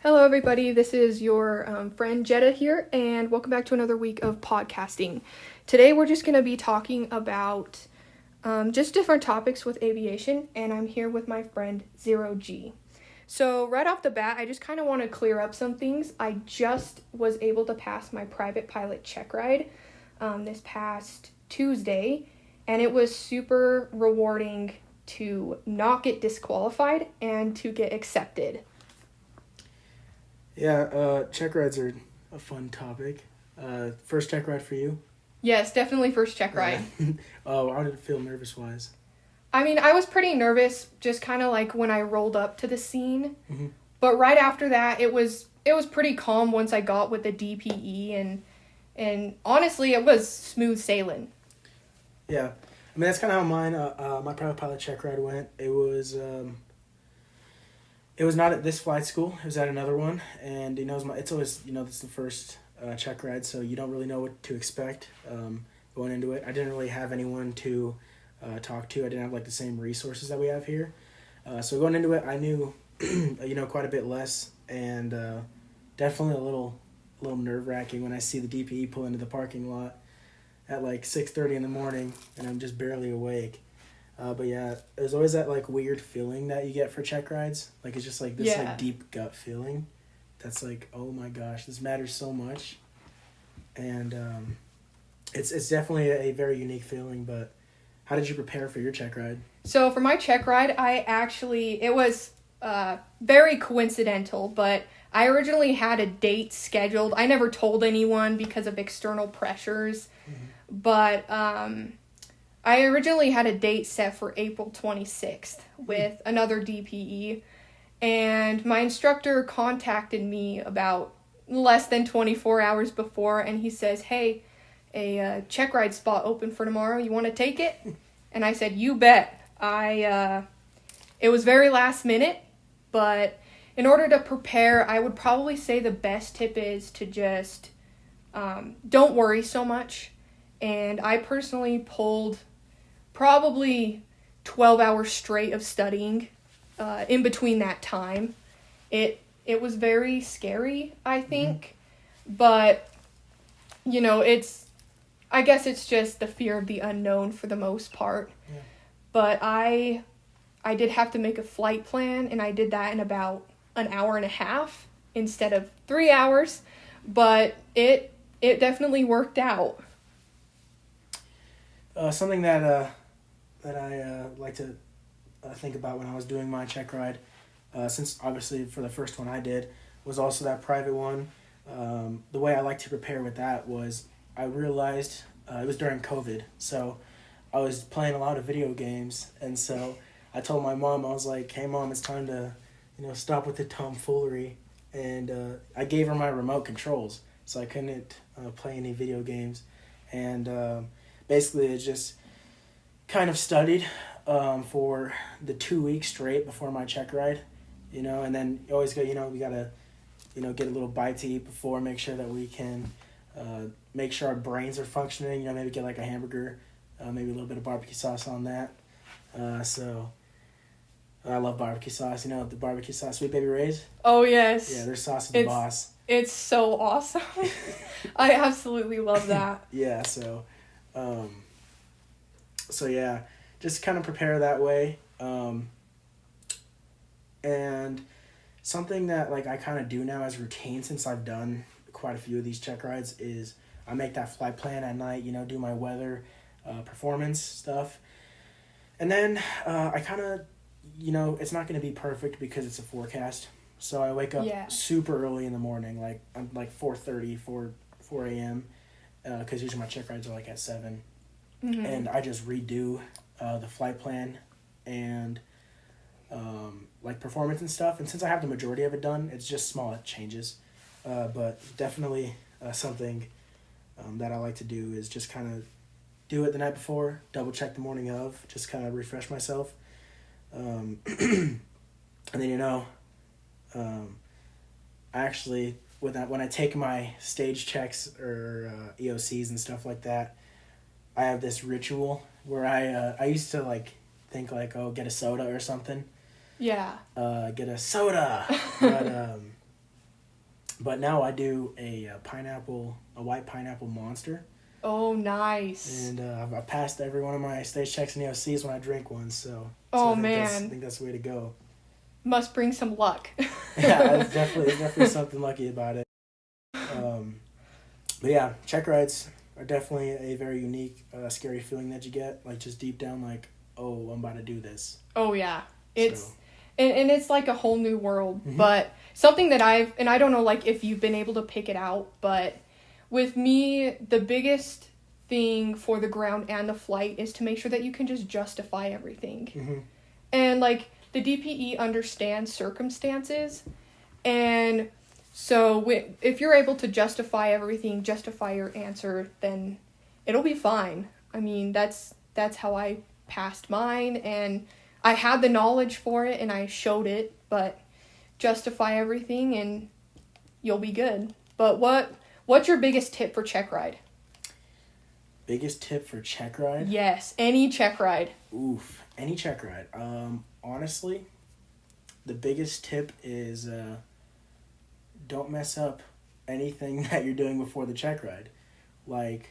Hello, everybody. This is your friend Jetta here, and welcome back to another week of podcasting. Today, we're just going to be talking about just different topics with aviation, and I'm here with my friend Zero G. So, right off the bat, I just kind of want to clear up some things. I just was able to pass my private pilot check ride this past Tuesday, and it was super rewarding to not get disqualified and to get accepted. Yeah, check rides are a fun topic. First check ride for you? Yes, definitely first check ride. Oh, how did it feel nervous-wise? I mean, I was pretty nervous just kind of like when I rolled up to the scene. Mm-hmm. But right after that, it was pretty calm once I got with the DPE and honestly, it was smooth sailing. Yeah, I mean that's kind of how my private pilot check ride went. It was not at this flight school. It was at another one, and it's always this is the first check ride, so you don't really know what to expect going into it. I didn't really have anyone to talk to. I didn't have like the same resources that we have here, so going into it, I knew quite a bit less, and definitely a little nerve wracking when I see the DPE pull into the parking lot at like 6:30 in the morning, and I'm just barely awake. But yeah, there's always that like weird feeling that you get for check rides. Like it's just like this like deep gut feeling that's like, oh my gosh, this matters so much. And it's definitely a very unique feeling. But how did you prepare for your check ride? So for my check ride, it was very coincidental, but I originally had a date scheduled. I never told anyone because of external pressures, but I originally had a date set for April 26th with another DPE, and my instructor contacted me about less than 24 hours before, and he says, hey, a check ride spot open for tomorrow. You want to take it? And I said, you bet. It was very last minute, but in order to prepare, I would probably say the best tip is to just don't worry so much. And I personally pulled probably 12 hours straight of studying in between that time. It was very scary, I think, but I guess it's just the fear of the unknown for the most part. Yeah. But I did have to make a flight plan, and I did that in about an hour and a half instead of 3 hours, but it definitely worked out. Something that I like to think about when I was doing my check ride, since obviously for the first one I did, was also that private one. The way I like to prepare with that was I realized it was during COVID, so I was playing a lot of video games, and so I told my mom, I was like, hey mom, it's time to stop with the tomfoolery, and I gave her my remote controls, so I couldn't play any video games, and basically it just kind of studied for the 2 weeks straight before my check ride, and then you always go, we gotta, get a little bite to eat before, make sure that we can make sure our brains are functioning, maybe get like a hamburger, maybe a little bit of barbecue sauce on that. So I love barbecue sauce, the barbecue sauce, Sweet Baby Ray's. Oh, yes. Yeah, their sauce is the boss. It's so awesome. I absolutely love that. Yeah, so yeah, just kind of prepare that way. And something that like I kind of do now as routine, since I've done quite a few of these check rides, is I make that flight plan at night, do my weather, performance stuff. And then I kind of, it's not going to be perfect because it's a forecast. So I wake up super early in the morning, like I'm like 4:30, 4 a.m. Because usually my check rides are like at 7. Mm-hmm. And I just redo the flight plan and like performance and stuff. And since I have the majority of it done, it's just small changes. But definitely something that I like to do is just kind of do it the night before, double check the morning of, just kind of refresh myself. And then, actually, when I take my stage checks or EOCs and stuff like that, I have this ritual where I used to like think like, oh, get a soda or something. Yeah. Get a soda. But But now I do a white pineapple monster. Oh, nice. And I've passed every one of my stage checks and EOCs when I drink one, so Oh, I man. think that's the way to go. Must bring some luck. Yeah, it's definitely something lucky about it. But yeah, check rides are definitely a very unique, scary feeling that you get. Like just deep down, like, oh, I'm about to do this. Oh, yeah. It's So, and it's like a whole new world. Mhm. But something that I don't know like if you've been able to pick it out, but with me, the biggest thing for the ground and the flight is to make sure that you can just justify everything. mm-hmm. And like the DPE understands circumstances, and so if you're able to justify everything, justify your answer, then it'll be fine. I mean, that's how I passed mine, and I had the knowledge for it and I showed it, but justify everything and you'll be good. But what's your biggest tip for check ride? Biggest tip for check ride? Yes, any check ride. Oof, any check ride. Honestly, the biggest tip is don't mess up anything that you're doing before the check ride. Like,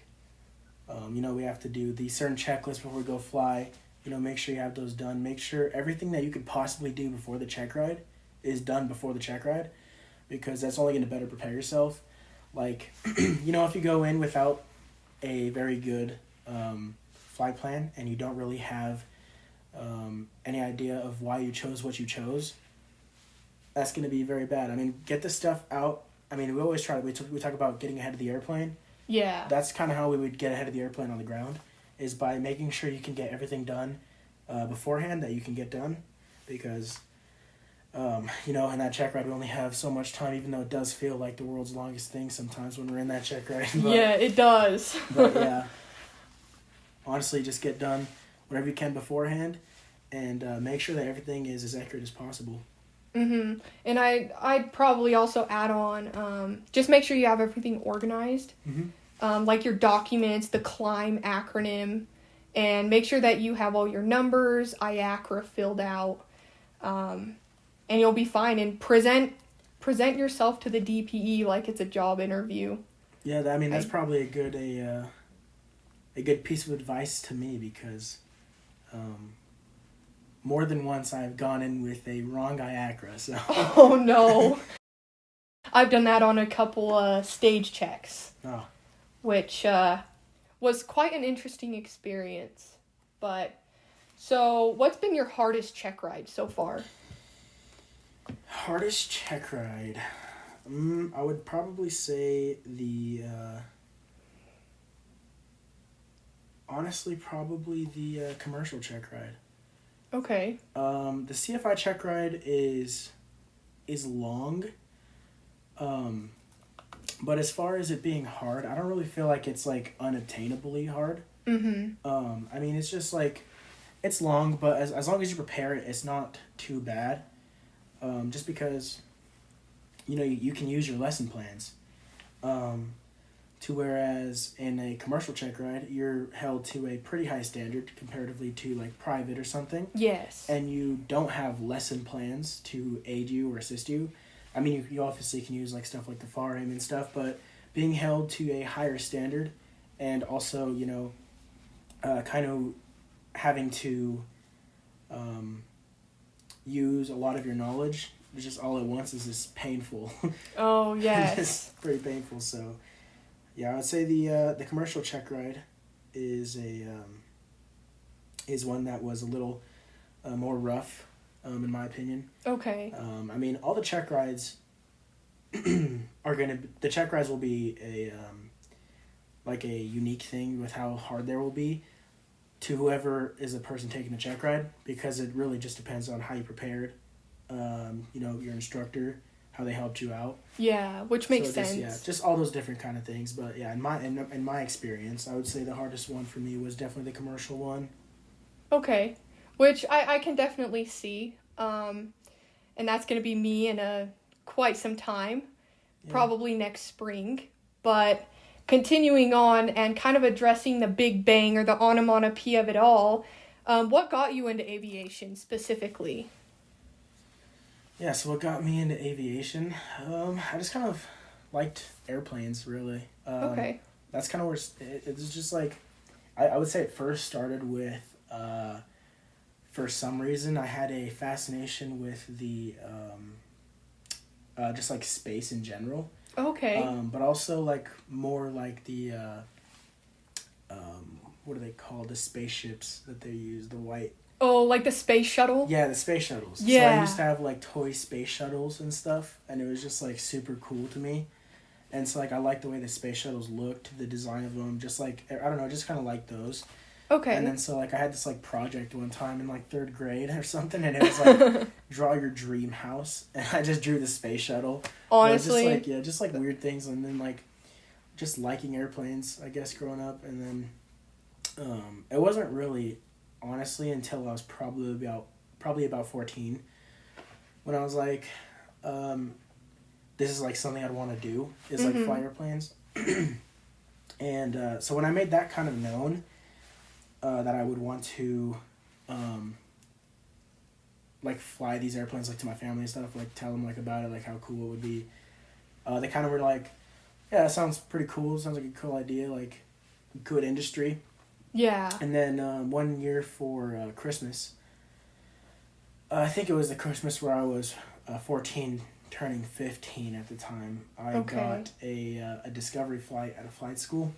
we have to do these certain checklists before we go fly. Make sure you have those done. Make sure everything that you could possibly do before the check ride is done before the check ride, because that's only going to better prepare yourself. Like, if you go in without a very good flight plan and you don't really have any idea of why you chose what you chose, that's going to be very bad. I mean, get the stuff out. I mean, we always try to, we talk about getting ahead of the airplane. Yeah. That's kind of how we would get ahead of the airplane on the ground, is by making sure you can get everything done beforehand that you can get done, because in that check ride we only have so much time, even though it does feel like the world's longest thing sometimes when we're in that check ride. Yeah, it does. But yeah, honestly, just get done whatever you can beforehand, and make sure that everything is as accurate as possible. Mm-hmm. And I'd probably also add on, just make sure you have everything organized. Mm-hmm. Like your documents, the CLIMB acronym, and make sure that you have all your numbers, IACRA filled out, and you'll be fine. And present yourself to the DPE like it's a job interview. Yeah, that's probably a good piece of advice to me, because more than once I've gone in with a wrong IACRA. So. Oh no, I've done that on a couple stage checks. Oh. Which was quite an interesting experience. But, so, what's been your hardest check ride so far? Hardest check ride? I would probably say honestly, probably the commercial check ride. Okay. The CFI check ride is long. But as far as it being hard, I don't really feel like it's like unattainably hard. Mm-hmm. It's just like, it's long, but as long as you prepare it, it's not too bad. Just because, you can use your lesson plans. To whereas in a commercial check ride, you're held to a pretty high standard comparatively to like private or something. Yes. And you don't have lesson plans to aid you or assist you. I mean, you obviously can use like stuff like the FAR aim and stuff, but being held to a higher standard, and also, kind of having to use a lot of your knowledge just all at once is just painful. Oh, yes. It's pretty painful. So, yeah, I would say the commercial check ride is is one that was a little more rough. In my opinion. Okay. All the check rides the check rides will be a unique thing with how hard there will be to whoever is the person taking the check ride, because it really just depends on how you prepared, your instructor, how they helped you out. Yeah, which makes sense. Just all those different kind of things. But yeah, in my experience, I would say the hardest one for me was definitely the commercial one. Okay. Which I can definitely see. And that's going to be me in quite some time. Yeah. Probably next spring. But continuing on and kind of addressing the big bang or the onomatopoeia of it all, what got you into aviation specifically? Yeah, so what got me into aviation? I just kind of liked airplanes really. Okay. That's kind of where it's just like, I would say it first started with, for some reason, I had a fascination with the, just like space in general. Okay. But also like more like the, what are they called? The spaceships that they use, the white. Oh, like the space shuttle? Yeah, the space shuttles. So Yeah. I used to have like toy space shuttles and stuff, and it was just like super cool to me. And so like I liked the way the space shuttles looked, the design of them, just like I don't know, just kind of like those. Okay. And then so like I had this like project one time in like 3rd grade or something, and it was like draw your dream house, and I just drew the space shuttle. Honestly. Just like just like weird things, and then like just liking airplanes, I guess, growing up, and then it wasn't really honestly until I was probably about 14 when I was like, this is like something I'd want to do is like fly airplanes. And so when I made that kind of known, that I would want to like fly these airplanes like to my family and stuff, like tell them like about it, like how cool it would be, they kind of were like, yeah, that sounds pretty cool, sounds like a cool idea, like good industry. Yeah. And then one year for Christmas, I think it was the Christmas where I was 14, turning 15 at the time, I got a discovery flight at a flight school.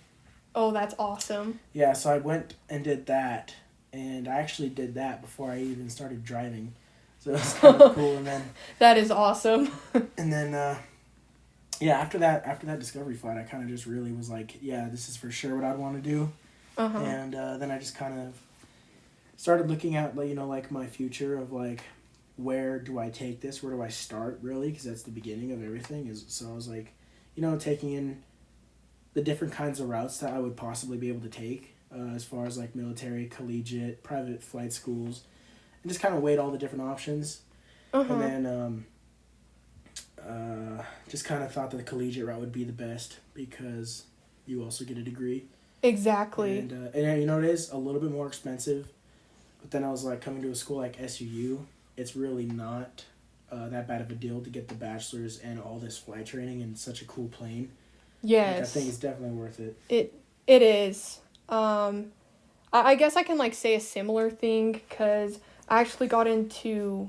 Oh, that's awesome. Yeah, so I went and did that, and I actually did that before I even started driving. So it was kind of cool, and then... That is awesome. And then, yeah, after that discovery flight, I kind of just really was like, yeah, this is for sure what I'd want to do. Uh-huh. And then I just kind of started looking at, like, you know, like my future of like, where do I take this? Where do I start, really? Because that's the beginning of everything. So I was like, you know, taking in the different kinds of routes that I would possibly be able to take, as far as like military, collegiate, private flight schools, and just kind of weighed all the different options. Uh-huh. And then just kind of thought that the collegiate route would be the best because you also get a degree. Exactly. And you know, it is a little bit more expensive, but then I was like, coming to a school like SUU, it's really not that bad of a deal to get the bachelor's and all this flight training in such a cool plane. Yes. Like, I think it's definitely worth it. It is. I guess I can like say a similar thing because I actually got into,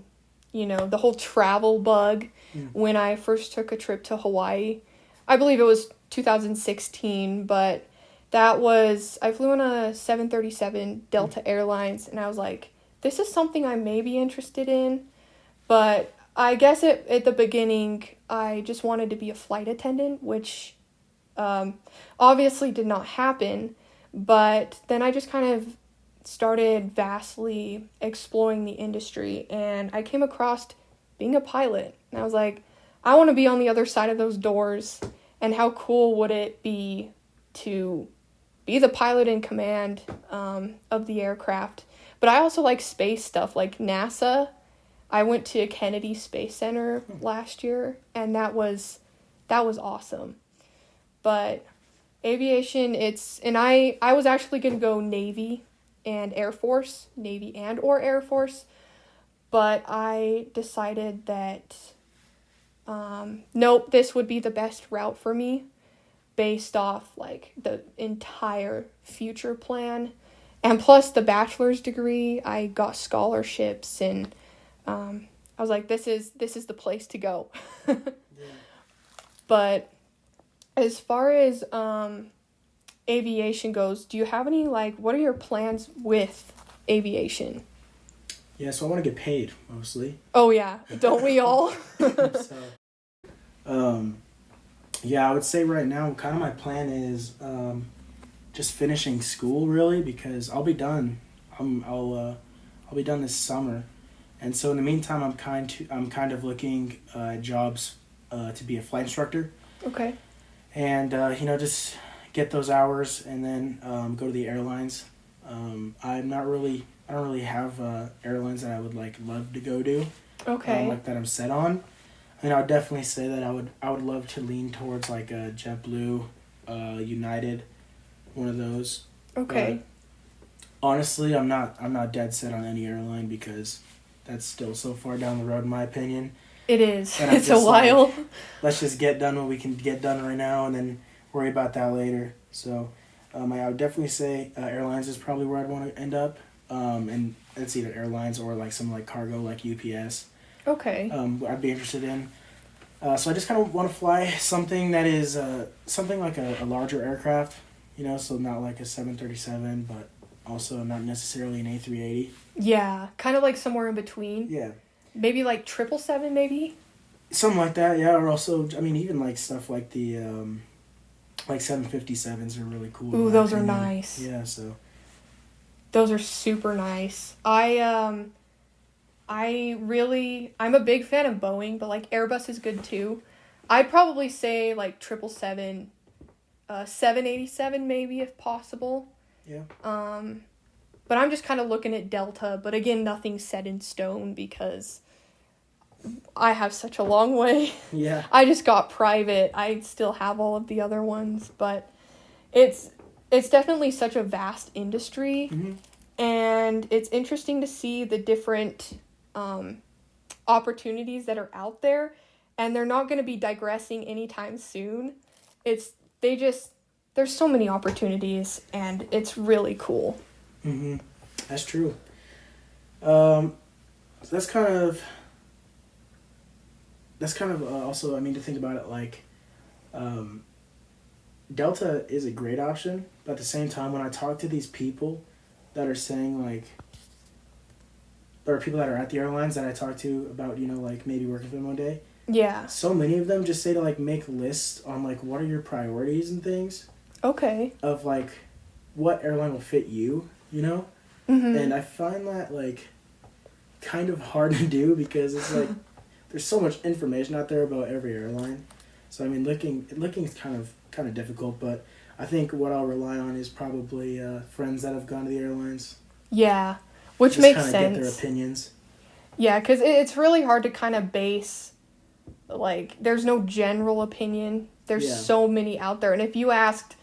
you know, the whole travel bug when I first took a trip to Hawaii. I believe it was 2016, but I flew on a 737 Delta Airlines, and I was like, this is something I may be interested in, but I guess at the beginning, I just wanted to be a flight attendant, which obviously did not happen, but then I just kind of started vastly exploring the industry, and I came across being a pilot, and I was like, I want to be on the other side of those doors, and how cool would it be to be the pilot in command of the aircraft. But I also like space stuff, like NASA. I went to Kennedy Space Center last year, and that was awesome. But aviation, I was actually going to go Navy and Air Force, Navy and or Air Force, but I decided that, nope, this would be the best route for me based off, like, the entire future plan. And plus the bachelor's degree, I got scholarships, and I was like, this is the place to go. Yeah. But as far as aviation goes, do you have any, like, what are your plans with aviation? Yeah, so I want to get paid, mostly. Oh, yeah. Don't we all? So, yeah, I would say right now, kind of my plan is just finishing school, really, because I'll be done. I'll be done this summer, and so in the meantime, I'm kind of looking at jobs to be a flight instructor. Okay. And you know, just get those hours, and then go to the airlines. I don't really have airlines that I would like love to go to. Okay. Like that I'm set on. And I would definitely say that I would love to lean towards like a JetBlue, United, one of those. Okay. But honestly, I'm not dead set on any airline because that's still so far down the road in my opinion. It is. And I'm It's a just like, while. let's just get done what we can get done right now, and then worry about that later. So, I would definitely say airlines is probably where I'd want to end up. And it's either airlines or like some like cargo, like UPS. Okay. I'd be interested in. So I just kind of want to fly something that is something like a larger aircraft, so not like a 737, but also not necessarily an A380. Yeah, kind of like somewhere in between. Yeah. Maybe like 777, maybe? Something like that, yeah. Or also, I mean, even like stuff like the like 757s are really cool. Ooh, those are nice. Yeah, so. Those are super nice. I'm a big fan of Boeing, but like Airbus is good too. I'd probably say like 777, 787 maybe if possible. Yeah. But I'm just kind of looking at Delta, but again, nothing's set in stone because I have such a long way. Yeah. I just got private. I still have all of the other ones, but it's definitely such a vast industry, Mm-hmm. and it's interesting to see the different opportunities that are out there, and they're not going to be digressing anytime soon. There's so many opportunities, and it's really cool. Mm-hmm. That's true. So that's kind of also, I mean, to think about it, like, Delta is a great option, but at the same time, when I talk to these people that are saying, like, or people that are at the airlines that I talk to about, like, maybe working for them one day, Yeah. so many of them just say to, like, make lists on, like, what are your priorities and things Okay. of, like, what airline will fit you, Mm-hmm. And I find that, like, kind of hard to do because it's, like, there's so much information out there about every airline. So, I mean, looking is kind of difficult, but I think what I'll rely on is probably friends that have gone to the airlines. Yeah, which Just makes kinda sense. get their opinions. Yeah, because it's really hard to kind of base, like, there's no general opinion. There's Yeah. so many out there. And if you asked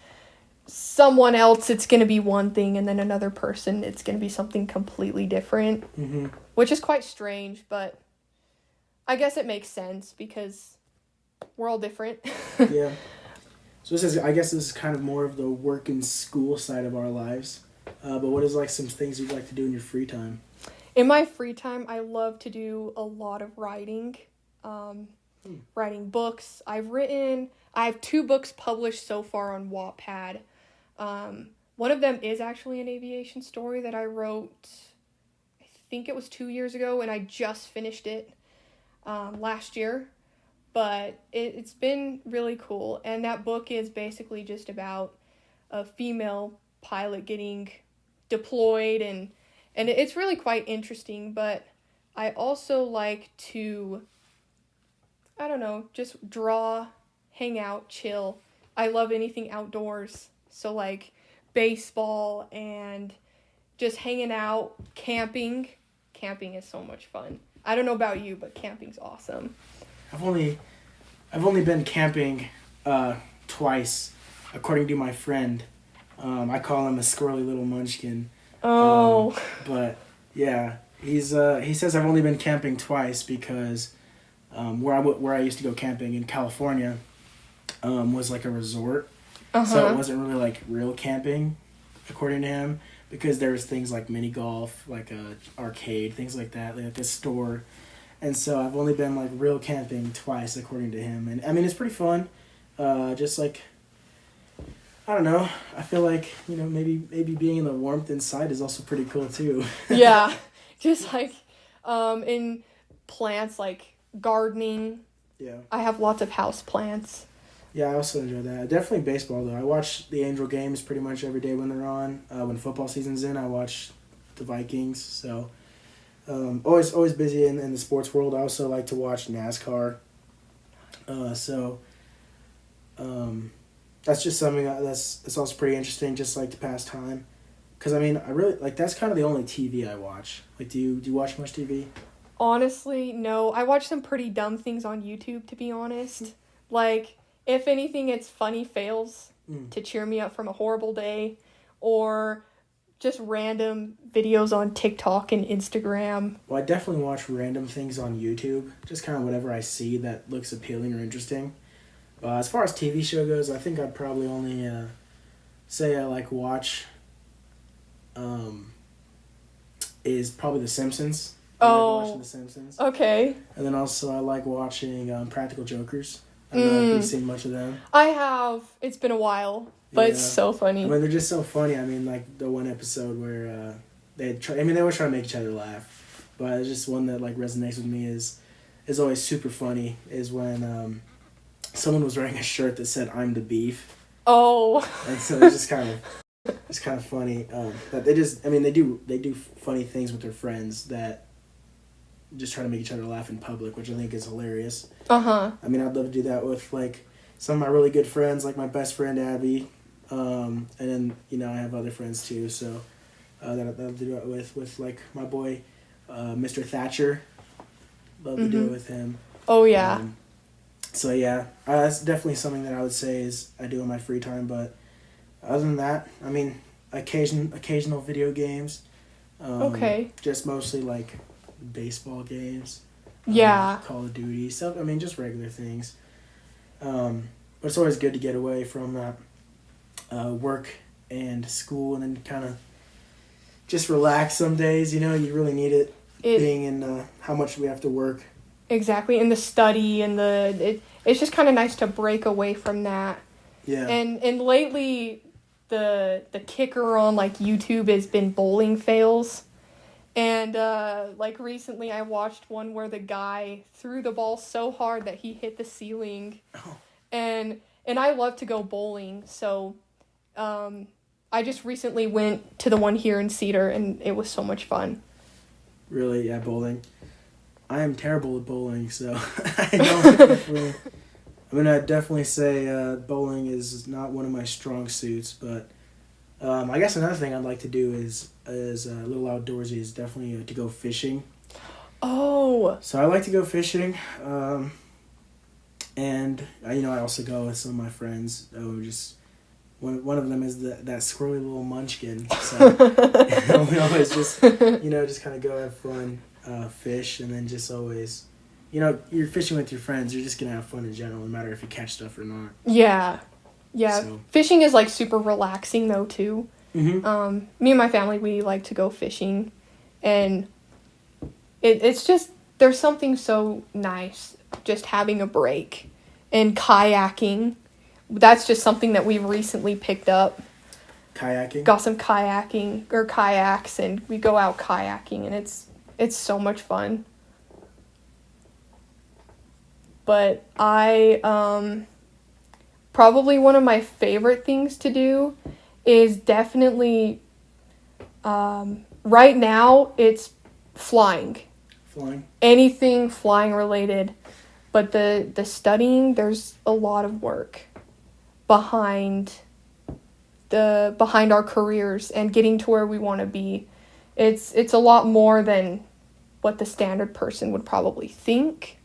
someone else, it's going to be one thing, and then another person, it's going to be something completely different, Mm-hmm. which is quite strange, but I guess it makes sense because we're all different. Yeah. So I guess this is kind of more of the work and school side of our lives. But what is, like, some things you'd like to do in your free time? In my free time, I love to do a lot of writing. Writing books. I have 2 books published so far on Wattpad. One of them is actually an aviation story that I wrote, I think it was 2 years ago, and I just finished it last year. But it's been really cool, and that book is basically just about a female pilot getting deployed, and it's really quite interesting. But I also like to, I don't know, just draw, hang out, chill. I love anything outdoors. So, like, baseball and just hanging out, camping. Camping is so much fun. I don't know about you, but camping's awesome. I've only been camping twice, according to my friend. I call him a squirrely little munchkin. Oh. But yeah, he says I've only been camping twice because where I used to go camping in California was like a resort. So it wasn't really like real camping, according to him, because there was things like mini golf, like a arcade, things like that, like a store. And so I've only been like real camping twice, according to him. And I mean, it's pretty fun. Just like, I don't know. I feel like, maybe being in the warmth inside is also pretty cool too. Yeah. Just like in plants, like gardening. Yeah. I have lots of house plants. Yeah, I also enjoy that. Definitely baseball, though. I watch the Angel games pretty much every day when they're on. When football season's in, I watch the Vikings. So, always busy in the sports world. I also like to watch NASCAR. That's just something that's also pretty interesting, just like to pass time. Because, I mean, I really, like, that's kind of the only TV I watch. Like, do you watch much TV? Honestly, no. I watch some pretty dumb things on YouTube, to be honest. Like, if anything, it's funny fails to cheer me up from a horrible day, or just random videos on TikTok and Instagram. Well, I definitely watch random things on YouTube, just kind of whatever I see that looks appealing or interesting. As far as TV show goes, I think I'd probably only say I like watch is probably The Simpsons. I like watching The Simpsons. Okay. And then also I like watching Practical Jokers. I don't know if you've seen much of them. I have. It's been a while, but it's so funny. I mean, they're just so funny. I mean, like the one episode where they always try to make each other laugh, but it's just one that like resonates with me is always super funny. Is when someone was wearing a shirt that said "I'm the beef." Oh. And so it's kind of funny that they do funny things with their friends that just try to make each other laugh in public, which I think is hilarious. Uh-huh. I mean, I'd love to do that with like some of my really good friends, like my best friend Abby, and then I have other friends too. So that I'll do it with like my boy, Mr. Thatcher. Love to do it with him. Oh yeah. So yeah, that's definitely something that I would say is I do in my free time. But other than that, I mean, occasional video games. Okay. Just mostly like baseball games. Yeah. Call of Duty stuff. I mean, just regular things. But it's always good to get away from that work and school and then kind of just relax some days. You really need it being in how much we have to work. Exactly, and the study and it's just kind of nice to break away from that. Yeah. And lately, the kicker on like YouTube has been bowling fails. And, like, recently I watched one where the guy threw the ball so hard that he hit the ceiling. Oh. And I love to go bowling, so, I just recently went to the one here in Cedar, and it was so much fun. Really? Yeah, bowling. I am terrible at bowling, so I'm gonna definitely say bowling is not one of my strong suits, but I guess another thing I'd like to do is a little outdoorsy is definitely to go fishing. Oh. So I like to go fishing, and I also go with some of my friends. Just one of them is that squirrely little munchkin. So we always just just kind of go have fun, fish, and then just always, you're fishing with your friends. You're just gonna have fun in general, no matter if you catch stuff or not. Yeah. Yeah, So. Fishing is, like, super relaxing, though, too. Mm-hmm. Me and my family, we like to go fishing, and it's just, there's something so nice just having a break. And kayaking, that's just something that we've recently picked up. Kayaking? Got some kayaking, or kayaks, and we go out kayaking, and it's so much fun. But probably one of my favorite things to do is definitely, right now, it's flying. Flying? Anything flying related. But the studying, there's a lot of work behind our careers and getting to where we want to be. It's a lot more than what the standard person would probably think.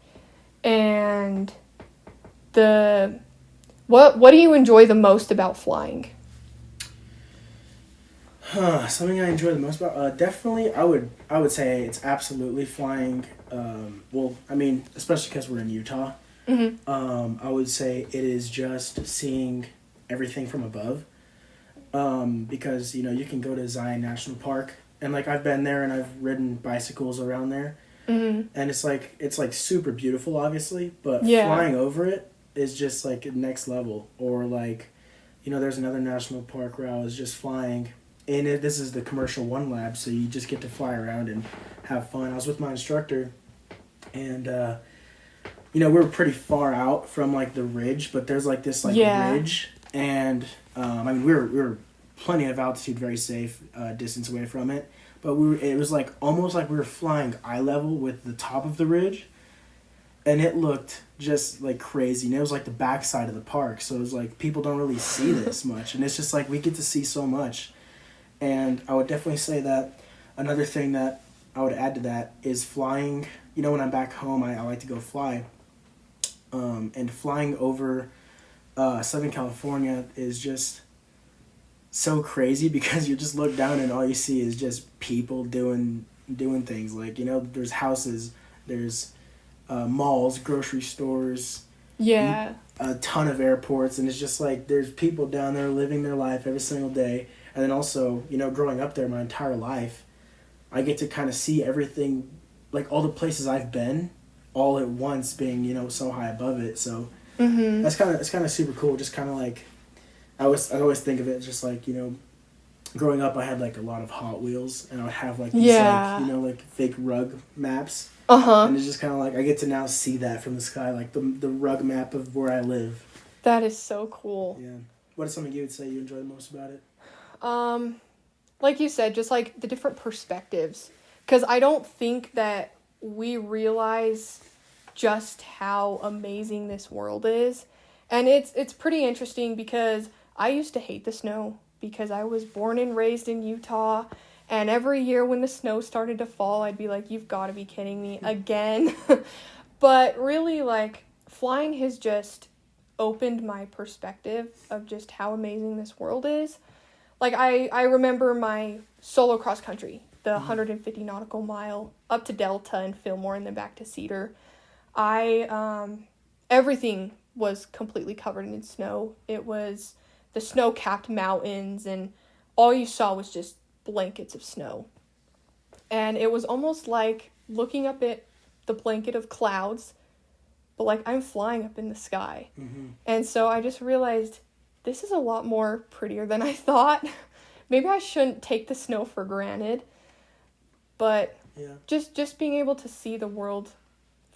And what do you enjoy the most about flying? Something I enjoy the most about definitely I would say it's absolutely flying. Well, I mean, especially because we're in Utah. Mm-hmm. I would say it is just seeing everything from above. Because you can go to Zion National Park and like I've been there and I've ridden bicycles around there. Mm-hmm. And it's like super beautiful, obviously, but flying over it is just like next level. Or like, there's another national park where I was just flying, and this is the Commercial One Lab, so you just get to fly around and have fun. I was with my instructor, and we were pretty far out from like the ridge, but there's like this ridge, and I mean we were plenty of altitude, very safe distance away from it. But it was like almost like we were flying eye level with the top of the ridge, and it looked just like crazy. And it was like the backside of the park, so it was like people don't really see this much, and it's just like we get to see so much. And I would definitely say that another thing that I would add to that is flying. When I'm back home, I like to go fly, and flying over Southern California is just so crazy because you just look down and all you see is just people doing things. Like, there's houses, there's malls, grocery stores, Yeah. a ton of airports, and it's just like there's people down there living their life every single day. And then also, growing up there my entire life, I get to kind of see everything, like all the places I've been, all at once, being so high above it. So Mm-hmm. it's kind of super cool. Just kind of like I always think of it just like growing up I had like a lot of Hot Wheels, and I would have like these Yeah. like like fake rug maps. Uh-huh. And it's just kind of like I get to now see that from the sky, like the rug map of where I live. That is so cool. Yeah. What is something you would say you enjoy the most about it? Like you said, just like the different perspectives. Because I don't think that we realize just how amazing this world is. And it's pretty interesting because I used to hate the snow because I was born and raised in Utah. And every year when the snow started to fall, I'd be like, you've got to be kidding me again. But really, like, flying has just opened my perspective of just how amazing this world is. Like, I remember my solo cross country, the 150 nautical mile up to Delta and Fillmore and then back to Cedar. Everything was completely covered in snow. It was the snow-capped mountains, and all you saw was just blankets of snow. And it was almost like looking up at the blanket of clouds, but like I'm flying up in the sky. Mm-hmm. And so I just realized this is a lot more prettier than I thought. Maybe I shouldn't take the snow for granted, but Yeah. just being able to see the world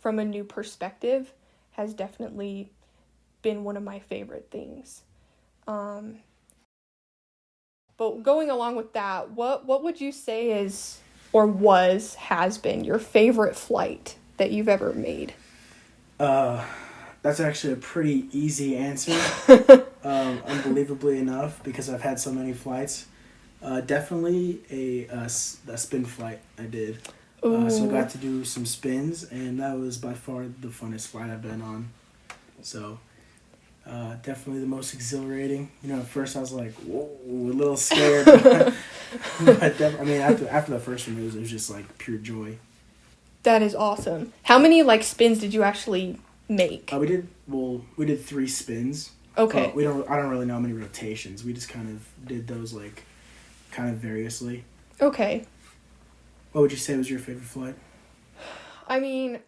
from a new perspective has definitely been one of my favorite things. But going along with that, what would you say is or has been your favorite flight that you've ever made? That's actually a pretty easy answer. Unbelievably enough, because I've had so many flights. Definitely a spin flight I did. So I got to do some spins, and that was by far the funnest flight I've been on. So definitely the most exhilarating. At first I was like, whoa, a little scared. But after the first one, it was just like pure joy. That is awesome. How many like spins did you actually make? We did 3 spins. Okay. I don't really know how many rotations. We just kind of did those like kind of variously. Okay. What would you say was your favorite flight? I mean,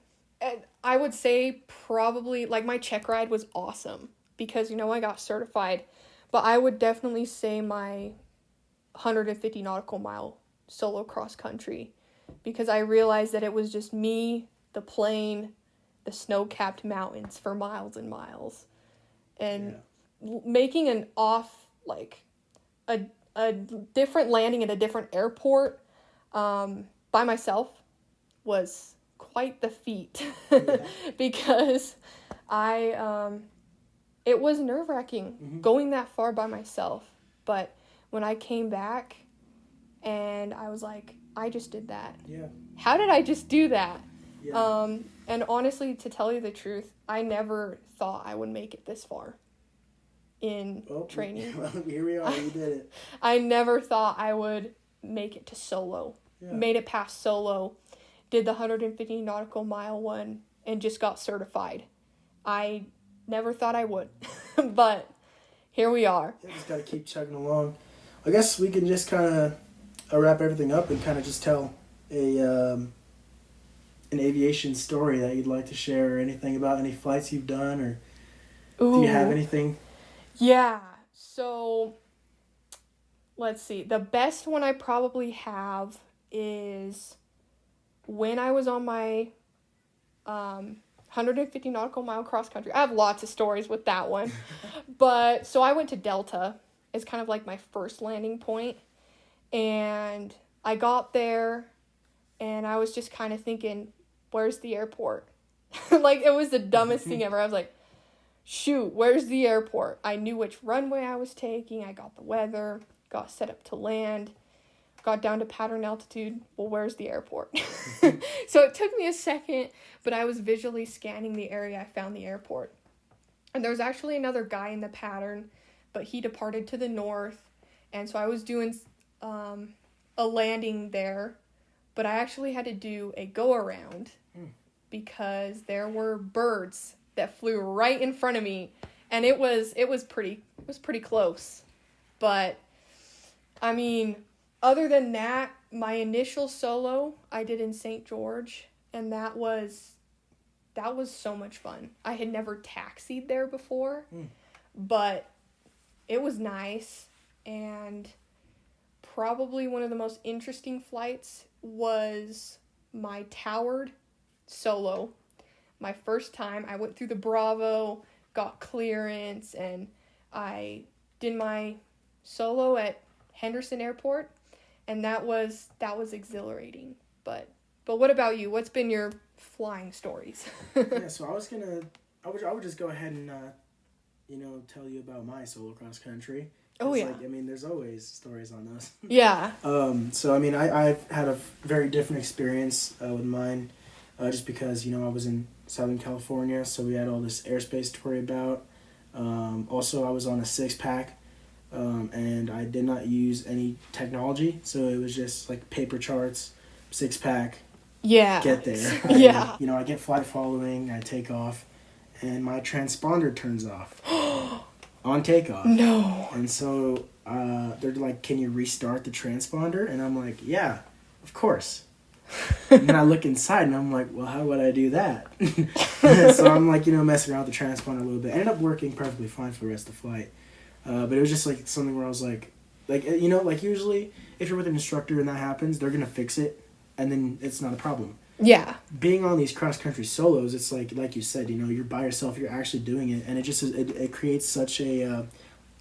I would say probably like my check ride was awesome because I got certified, but I would definitely say my 150 nautical mile solo cross country because I realized that it was just me, the plane, the snow-capped mountains for miles and miles. And making an like a different landing at a different airport by myself was quite the feat. Because it was nerve-wracking going that far by myself. But when I came back and I was like, I just did that. Yeah. How did I just do that? Yeah. And honestly, to tell you the truth, I never thought I would make it this far in training. Well, here we are. You did it. I never thought I would make it to solo. Yeah. Made it past solo. Did the 150 nautical mile one and just got certified. I never thought I would. But here we are. Yeah, just got to keep chugging along. I guess we can just kind of wrap everything up and kind of just tell an aviation story that you'd like to share, or anything about any flights you've done, or do you have anything? Yeah, so let's see. The best one I probably have is when I was on my 150 nautical mile cross country. I have lots of stories with that one. But so I went to Delta. It's kind of like my first landing point. And I got there and I was just kind of thinking, where's the airport? Like, it was the dumbest thing ever. I was like, shoot, where's the airport? I knew which runway I was taking. I got the weather, got set up to land, got down to pattern altitude. Well, where's the airport? So it took me a second, but I was visually scanning the area. I found the airport. And there was actually another guy in the pattern, but he departed to the north. And so I was doing a landing there, but I actually had to do a go around because there were birds that flew right in front of me, and it was pretty close. But I mean, other than that, my initial solo I did in St. George, and that was so much fun. I had never taxied there before, but it was nice. And probably one of the most interesting flights was my towered solo. My first time, I went through the Bravo, got clearance, and I did my solo at Henderson Airport, and that was exhilarating. But what about you? What's been your flying stories? Yeah, so I would just go ahead and tell you about my solo cross country. Oh yeah. Like, I mean, there's always stories on those. Yeah. So I mean, I've had a very different experience with mine, just because I was in Southern California, so we had all this airspace to worry about. Also, I was on a 6-pack, and I did not use any technology, so it was just like paper charts, 6-pack. Yeah. Get there. Yeah. I get flight following, I take off, and my transponder turns off on takeoff. No. And so they're like, "Can you restart the transponder?" And I'm like, "Yeah, of course." And then I look inside and I'm like, "Well, how would I do that?" So I'm like, messing around with the transponder a little bit. Ended up working perfectly fine for the rest of the flight. But it was just like something where I was like usually if you're with an instructor and that happens, they're gonna fix it, and then it's not a problem. Yeah. Being on these cross-country solos, it's like you said, you're by yourself, you're actually doing it, and it just it creates such a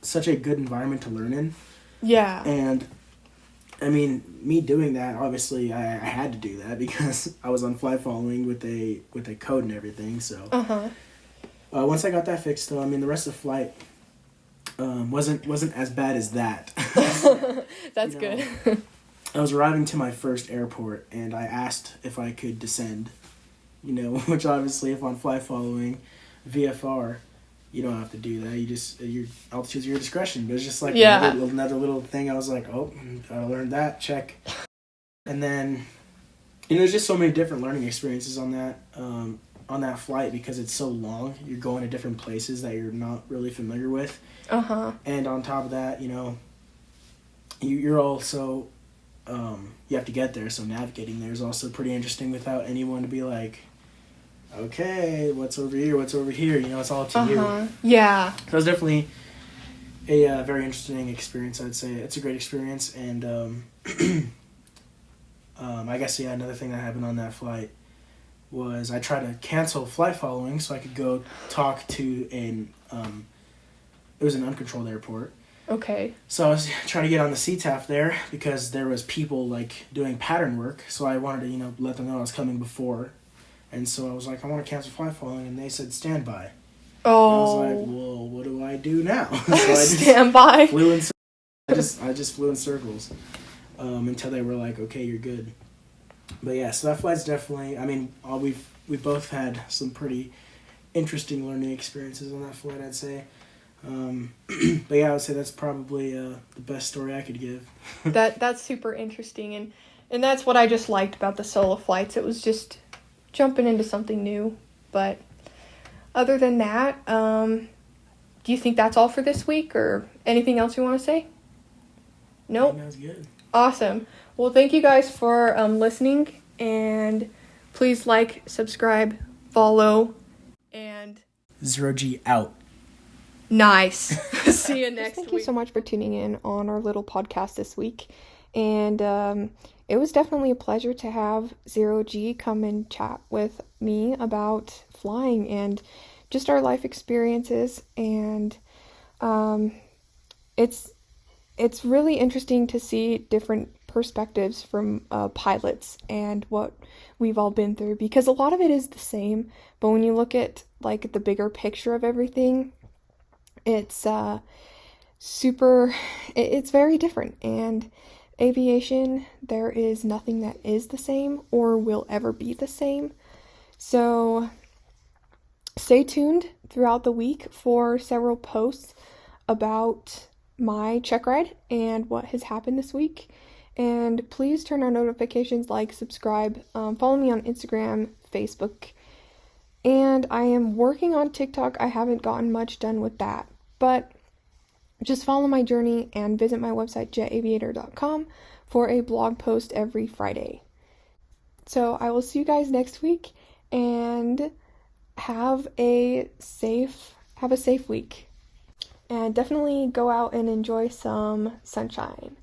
good environment to learn in. Yeah. And I mean, me doing that, obviously I had to do that because I was on flight following with a code and everything. So once I got that fixed, though, I mean, the rest of the flight wasn't as bad as that. That's good. I was arriving to my first airport, and I asked if I could descend, which obviously if on flight following, VFR, you don't have to do that. Your altitude's your discretion. But it's just like another little thing. I was like, oh, I learned that, check. And then, there's just so many different learning experiences on that flight because it's so long. You're going to different places that you're not really familiar with. And on top of that, you're also... you have to get there, so navigating there is also pretty interesting without anyone to be like, okay, what's over here, it's all up to you. Yeah. So it's definitely a very interesting experience, I'd say. It's a great experience, and I guess, another thing that happened on that flight was I tried to cancel flight following so I could go talk to it was an uncontrolled airport. Okay. So I was trying to get on the CTAF there because there was people doing pattern work. So I wanted to, let them know I was coming before. And so I was like, I want to cancel flight following, and they said standby. Oh. And I was like, well, what do I do now? So I just standby. flew in circles. I just flew in circles until they were like, okay, you're good. But yeah, so that flight's definitely. I mean, we've both had some pretty interesting learning experiences on that flight, I'd say. But yeah, I would say that's probably the best story I could give. That's super interesting, and that's what I just liked about the solo flights. It was just jumping into something new. But other than that, do you think that's all for this week, or anything else you want to say? Nope. That was good. Awesome. Well, thank you guys for listening, and please like, subscribe, follow, and 0G out. Nice. See you next week. Thank you so much for tuning in on our little podcast this week. And it was definitely a pleasure to have 0G come and chat with me about flying and just our life experiences. And it's really interesting to see different perspectives from pilots and what we've all been through, because a lot of it is the same, but when you look at the bigger picture of everything, it's it's very different. And aviation, there is nothing that is the same or will ever be the same. So stay tuned throughout the week for several posts about my check ride and what has happened this week. And please turn on notifications, like, subscribe, follow me on Instagram, Facebook. And I am working on TikTok. I haven't gotten much done with that. But just follow my journey and visit my website, jetaviator.com, for a blog post every Friday. So I will see you guys next week, and have a safe week. And definitely go out and enjoy some sunshine.